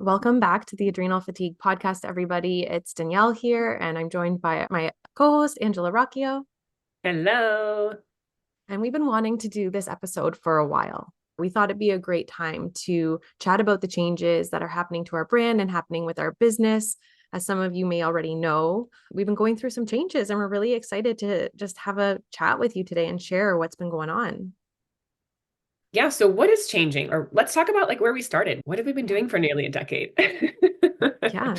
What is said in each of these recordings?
Welcome back to the Adrenal Fatigue podcast, everybody. It's Danielle here, and I'm joined by my co-host, Angela Rocchio. Hello. And we've been wanting to do this episode for a while. We thought it'd be a great time to chat about the changes that are happening to our brand and happening with our business. As some of you may already know, we've been going through some changes, and we're really excited to just have a chat with you today and share what's been going on. Yeah, so what is changing? Or let's talk about like where we started. What have we been doing for nearly a decade? Yeah.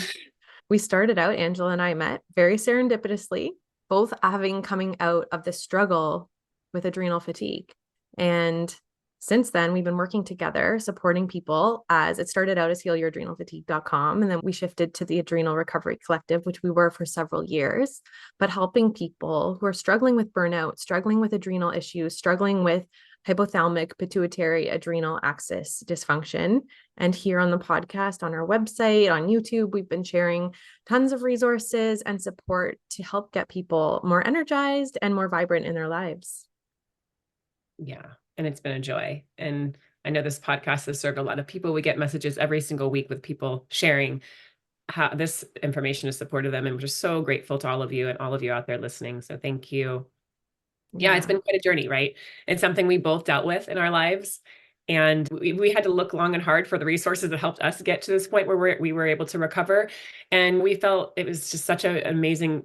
We started out, Angela and I met very serendipitously, both having coming out of the struggle with adrenal fatigue. And since then, we've been working together, supporting people as it started out as healyouradrenalfatigue.com. And then we shifted to the Adrenal Recovery Collective, which we were for several years, but helping people who are struggling with burnout, struggling with adrenal issues, struggling with hypothalamic pituitary adrenal axis dysfunction. And here on the podcast, on our website, on YouTube, we've been sharing tons of resources and support to help get people more energized and more vibrant in their lives. Yeah, and it's been a joy. And I know this podcast has served a lot of people. We get messages every single week with people sharing how this information has supported them. And we're just so grateful to all of you and all of you out there listening. So thank you. Yeah, it's been quite a journey, right? It's something we both dealt with in our lives. And we had to look long and hard for the resources that helped us get to this point where we were able to recover. And we felt it was just such an amazing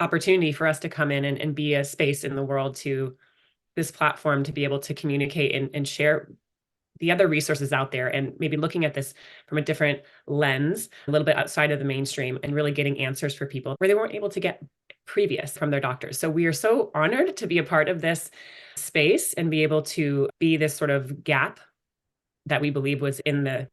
opportunity for us to come in and be a space in the world, to this platform, to be able to communicate and share the other resources out there, and maybe looking at this from a different lens, a little bit outside of the mainstream, and really getting answers for people where they weren't able to get previous from their doctors. So we are so honored to be a part of this space and be able to be this sort of gap that we believe was in the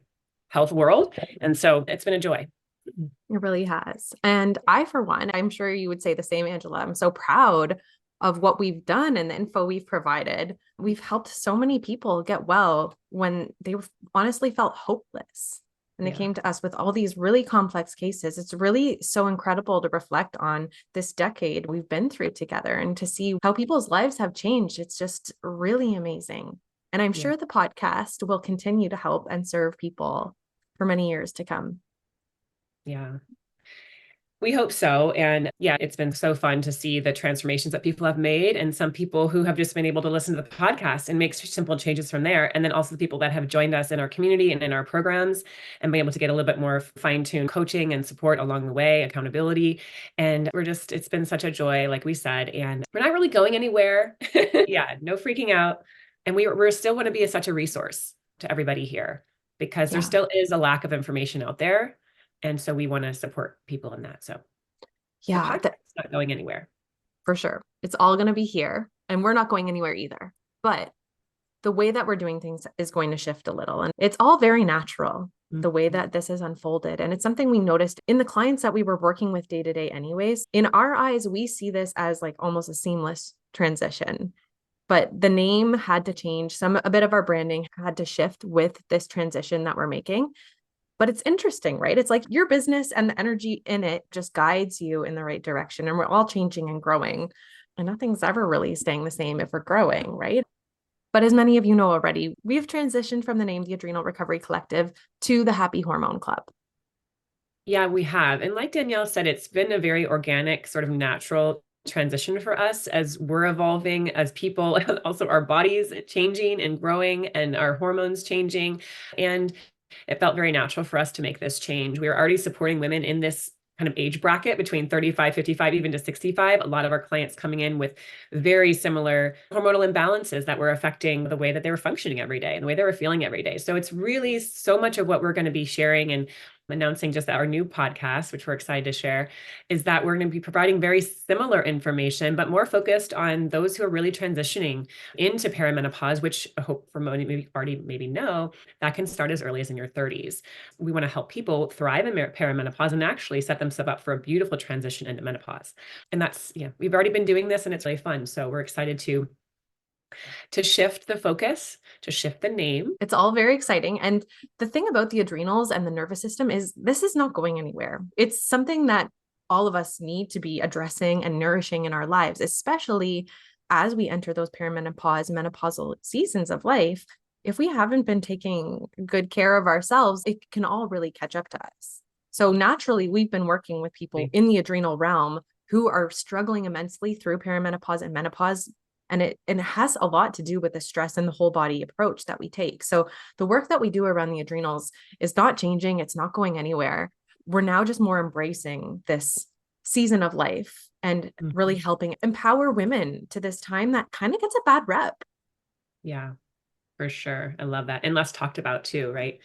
health world. And so it's been a joy. It really has. And I, for one, I'm sure you would say the same, Angela. I'm so proud of what we've done and the info we've provided. We've helped so many people get well when they honestly felt hopeless. And they came to us with all these really complex cases. It's really so incredible to reflect on this decade we've been through together and to see how people's lives have changed. It's just really amazing. And I'm sure the podcast will continue to help and serve people for many years to come. Yeah. We hope so. And yeah, it's been so fun to see the transformations that people have made, and some people who have just been able to listen to the podcast and make simple changes from there. And then also the people that have joined us in our community and in our programs and be able to get a little bit more fine-tuned coaching and support along the way, accountability. And it's been such a joy, like we said, and we're not really going anywhere. Yeah, no freaking out. And we're still want to be such a resource to everybody here, because there still is a lack of information out there. And so we want to support people in that. So yeah, the podcast is not going anywhere. For sure. It's all going to be here, and we're not going anywhere either. But the way that we're doing things is going to shift a little. And it's all very natural, the way that this has unfolded. And it's something we noticed in the clients that we were working with day to day anyways. In our eyes, we see this as like almost a seamless transition. But the name had to change. A bit of our branding had to shift with this transition that we're making. But it's interesting, right? It's like your business and the energy in it just guides you in the right direction. And we're all changing and growing. And nothing's ever really staying the same if we're growing, right? But as many of you know already, we've transitioned from the name the Adrenal Recovery Collective to the Happy Hormone Club. Yeah, we have. And like Danielle said, it's been a very organic, sort of natural transition for us as we're evolving as people, also our bodies changing and growing, and our hormones changing. And it felt very natural for us to make this change. We were already supporting women in this kind of age bracket between 35, 55, even to 65. A lot of our clients coming in with very similar hormonal imbalances that were affecting the way that they were functioning every day and the way they were feeling every day. So it's really so much of what we're going to be sharing and announcing just our new podcast, which we're excited to share, is that we're going to be providing very similar information, but more focused on those who are really transitioning into perimenopause, which I hope for many maybe know that can start as early as in your 30s. We want to help people thrive in perimenopause and actually set themselves up for a beautiful transition into menopause. And that's, we've already been doing this and it's really fun. So we're excited to shift the focus, to shift the name. It's all very exciting. And the thing about the adrenals and the nervous system is this is not going anywhere. It's something that all of us need to be addressing and nourishing in our lives, especially as we enter those perimenopause, menopausal seasons of life. if we haven't been taking good care of ourselves, it can all really catch up to us. So naturally, we've been working with people in the adrenal realm who are struggling immensely through perimenopause and menopause. And it has a lot to do with the stress and the whole body approach that we take. So the work that we do around the adrenals is not changing. It's not going anywhere. We're now just more embracing this season of life and really helping empower women to this time that kind of gets a bad rep. Yeah, for sure. I love that. And less talked about too, right?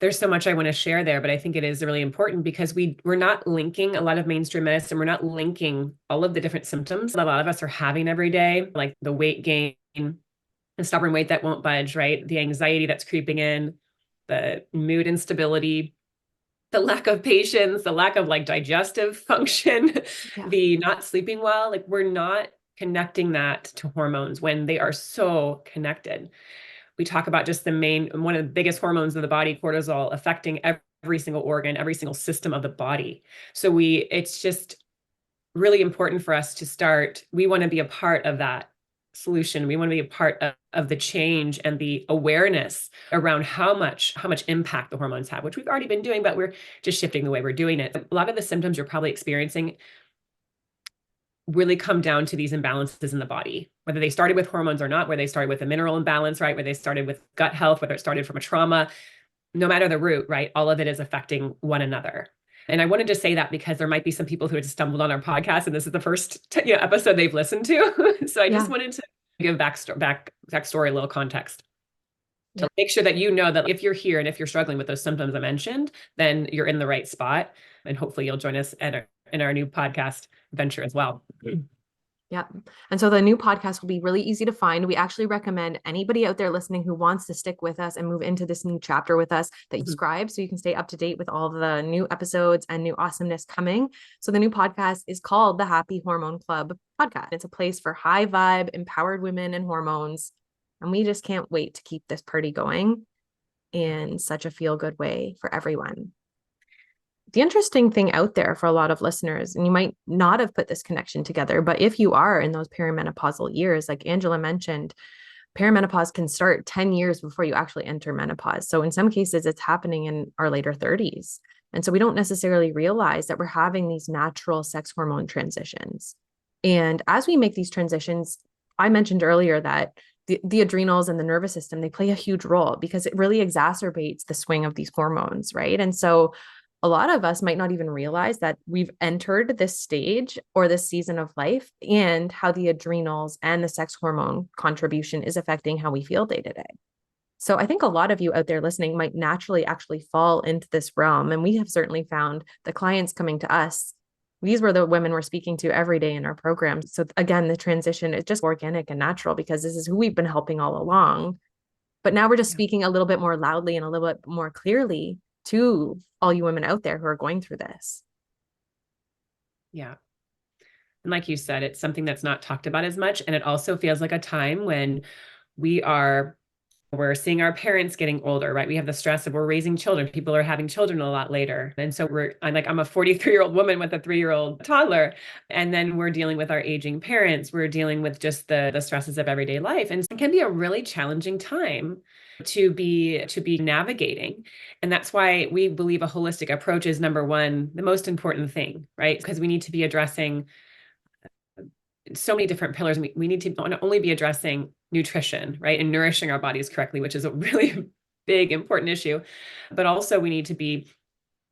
There's so much I want to share there, but I think it is really important because we're not linking a lot of mainstream medicine. We're not linking all of the different symptoms that a lot of us are having every day, like the weight gain, the stubborn weight that won't budge, right? The anxiety that's creeping in, the mood instability, the lack of patience, the lack of like digestive function, the not sleeping well. Like we're not connecting that to hormones when they are so connected. We talk about just one of the biggest hormones of the body, cortisol, affecting every single organ, every single system of the body. So it's just really important for us to start. We want to be a part of that solution. We want to be a part of the change and the awareness around how much impact the hormones have, which we've already been doing, but we're just shifting the way we're doing it. A lot of the symptoms you're probably experiencing really come down to these imbalances in the body, whether they started with hormones or not, where they started with a mineral imbalance, right? Where they started with gut health, whether it started from a trauma, no matter the root, right? All of it is affecting one another. And I wanted to say that because there might be some people who had stumbled on our podcast and this is the first episode they've listened to. So I just wanted to give backstory, a little context to make sure that you know that if you're here and if you're struggling with those symptoms I mentioned, then you're in the right spot. And hopefully you'll join us in our new podcast venture as well. Yeah. And so the new podcast will be really easy to find. We actually recommend anybody out there listening who wants to stick with us and move into this new chapter with us that you subscribe so you can stay up to date with all the new episodes and new awesomeness coming. So the new podcast is called the Happy Hormone Club podcast. It's a place for high vibe, empowered women and hormones. And we just can't wait to keep this party going in such a feel good way for everyone. The interesting thing out there for a lot of listeners, and you might not have put this connection together, but if you are in those perimenopausal years, like Angela mentioned, perimenopause can start 10 years before you actually enter menopause. So in some cases, it's happening in our later 30s. And so we don't necessarily realize that we're having these natural sex hormone transitions. And as we make these transitions, I mentioned earlier that the adrenals and the nervous system, they play a huge role because it really exacerbates the swing of these hormones, right? And so a lot of us might not even realize that we've entered this stage or this season of life and how the adrenals and the sex hormone contribution is affecting how we feel day to day. So I think a lot of you out there listening might naturally actually fall into this realm. And we have certainly found the clients coming to us. These were the women we're speaking to every day in our programs. So again, the transition is just organic and natural because this is who we've been helping all along. But now we're just speaking a little bit more loudly and a little bit more clearly to all you women out there who are going through this. Yeah. And like you said, it's something that's not talked about as much. And it also feels like a time when we're seeing our parents getting older, right? We have the stress of we're raising children. People are having children a lot later. And so I'm a 43-year-old woman with a 3-year-old toddler. And then we're dealing with our aging parents. We're dealing with just the stresses of everyday life. And it can be a really challenging time to be navigating. And that's why we believe a holistic approach is number one, the most important thing, right? Because we need to be addressing so many different pillars. We need to not only be addressing nutrition, right, and nourishing our bodies correctly, which is a really big, important issue, but also we need to be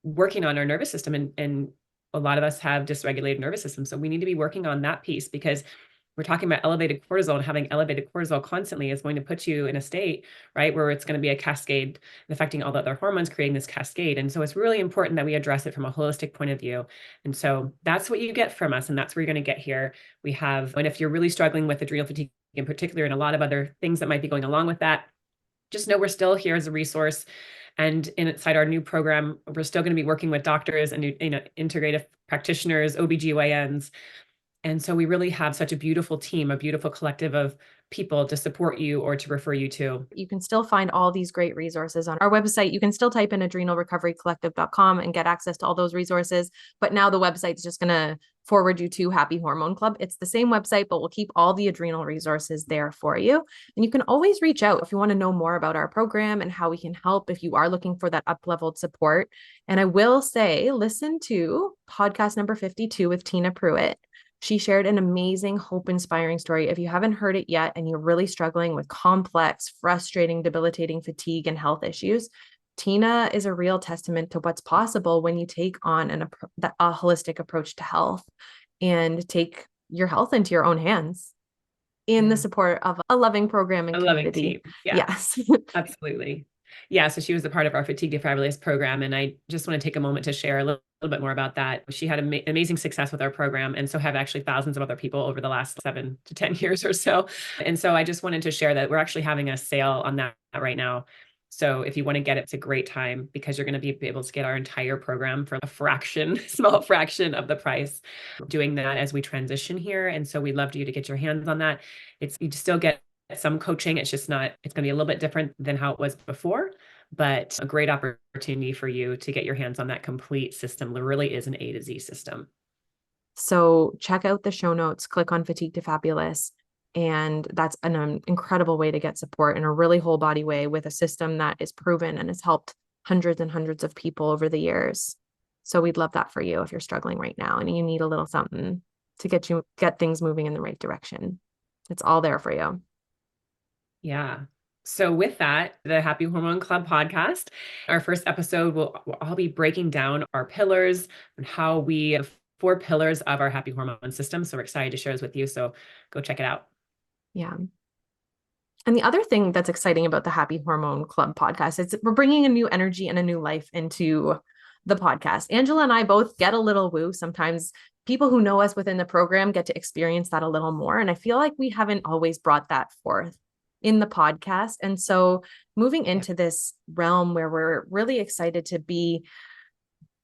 working on our nervous system. And a lot of us have dysregulated nervous system. So we need to be working on that piece because we're talking about elevated cortisol, and having elevated cortisol constantly is going to put you in a state, right, where it's going to be a cascade affecting all the other hormones, creating this cascade. And so it's really important that we address it from a holistic point of view. And so that's what you get from us. And that's where you're going to get here. And if you're really struggling with adrenal fatigue in particular, and a lot of other things that might be going along with that, just know we're still here as a resource. And inside our new program, we're still going to be working with doctors and integrative practitioners, OBGYNs. And so we really have such a beautiful team, a beautiful collective of people to support you or to refer you to. You can still find all these great resources on our website. You can still type in adrenalrecoverycollective.com and get access to all those resources. But now the website is just going to forward you to Happy Hormone Club. It's the same website, but we'll keep all the adrenal resources there for you. And you can always reach out if you want to know more about our program and how we can help if you are looking for that up-leveled support. And I will say, listen to podcast number 52 with Tina Pruitt. She shared an amazing, hope-inspiring story. If you haven't heard it yet and you're really struggling with complex, frustrating, debilitating fatigue and health issues, Tina is a real testament to what's possible when you take on a holistic approach to health and take your health into your own hands in the support of a loving program and community. Loving team. Yeah. Yes. Absolutely. Yeah, so she was a part of our Fatigue to Fabulous program, and I just want to take a moment to share a little bit more about that. She had amazing success with our program, and so have actually thousands of other people over the last 7 to 10 years or so. And so I just wanted to share that we're actually having a sale on that right now. So if you want to get it, it's a great time because you're going to be able to get our entire program for a fraction, small fraction of the price, doing that as we transition here. And so we'd love you to get your hands on that. You still get some coaching. It's just not, it's going to be a little bit different than how it was before, but a great opportunity for you to get your hands on that complete system. There really is an A to Z system. So check out the show notes, click on Fatigue to Fabulous. And that's an incredible way to get support in a really whole body way with a system that is proven and has helped hundreds and hundreds of people over the years. So we'd love that for you if you're struggling right now and you need a little something to get things moving in the right direction. It's all there for you. Yeah. So with that, the Happy Hormone Club podcast, our first episode will all be breaking down our pillars and how we have 4 pillars of our happy hormone system. So we're excited to share this with you. So go check it out. Yeah. And the other thing that's exciting about the Happy Hormone Club podcast is we're bringing a new energy and a new life into the podcast. Angela and I both get a little woo. Sometimes people who know us within the program get to experience that a little more. And I feel like we haven't always brought that forth in the podcast. And so moving into this realm where we're really excited to be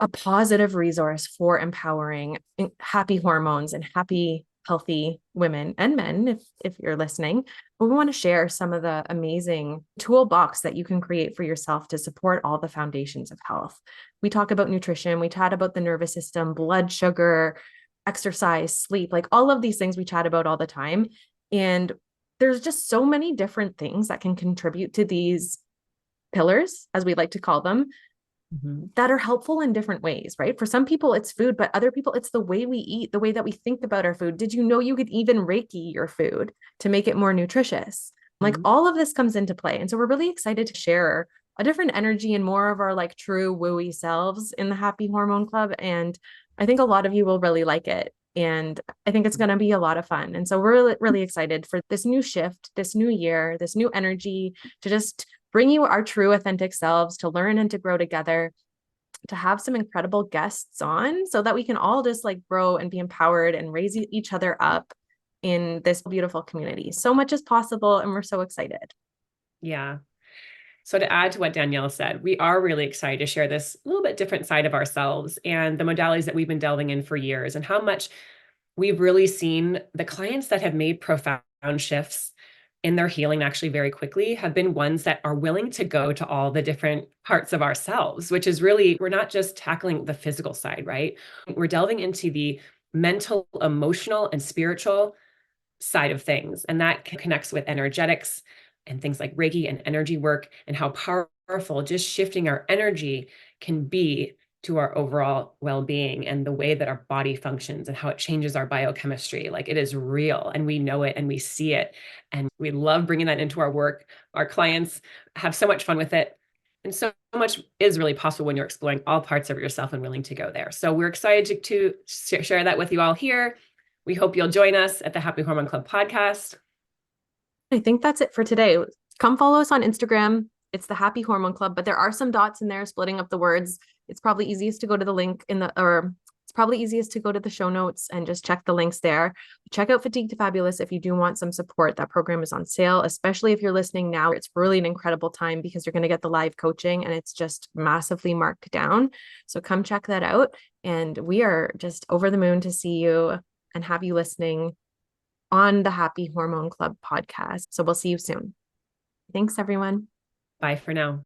a positive resource for empowering happy hormones and happy, healthy women and men, if you're listening, we want to share some of the amazing toolbox that you can create for yourself to support all the foundations of health. We talk about nutrition, we chat about the nervous system, blood sugar, exercise, sleep, like all of these things we chat about all the time. And there's just so many different things that can contribute to these pillars, as we like to call them, that are helpful in different ways, right? For some people, it's food, but other people, it's the way we eat, the way that we think about our food. Did you know you could even Reiki your food to make it more nutritious? Like all of this comes into play. And so we're really excited to share a different energy and more of our like true wooey selves in the Happy Hormone Club. And I think a lot of you will really like it. And I think it's going to be a lot of fun. And so we're really, really excited for this new shift, this new year, this new energy to just bring you our true authentic selves, to learn and to grow together, to have some incredible guests on so that we can all just like grow and be empowered and raise each other up in this beautiful community. So much is possible. And we're so excited. Yeah. So to add to what Danielle said, we are really excited to share this little bit different side of ourselves and the modalities that we've been delving in for years and how much we've really seen the clients that have made profound shifts in their healing actually very quickly have been ones that are willing to go to all the different parts of ourselves, which is really, we're not just tackling the physical side, right? We're delving into the mental, emotional, and spiritual side of things. And that connects with energetics and things like Reiki and energy work and how powerful just shifting our energy can be to our overall well-being and the way that our body functions and how it changes our biochemistry. Like it is real and we know it and we see it. And we love bringing that into our work. Our clients have so much fun with it. And so much is really possible when you're exploring all parts of yourself and willing to go there. So we're excited to share that with you all here. We hope you'll join us at the Happy Hormone Club podcast. I think that's it for today. Come follow us on Instagram. It's the Happy Hormone Club, but there are some dots in there splitting up the words. It's probably easiest to go to the link it's probably easiest to go to the show notes and just check the links there. Check out Fatigue to Fabulous if you do want some support. That program is on sale, especially if you're listening now. It's really an incredible time because you're going to get the live coaching and it's just massively marked down. So come check that out. And we are just over the moon to see you and have you listening on the Happy Hormone Club podcast. So we'll see you soon. Thanks, everyone. Bye for now.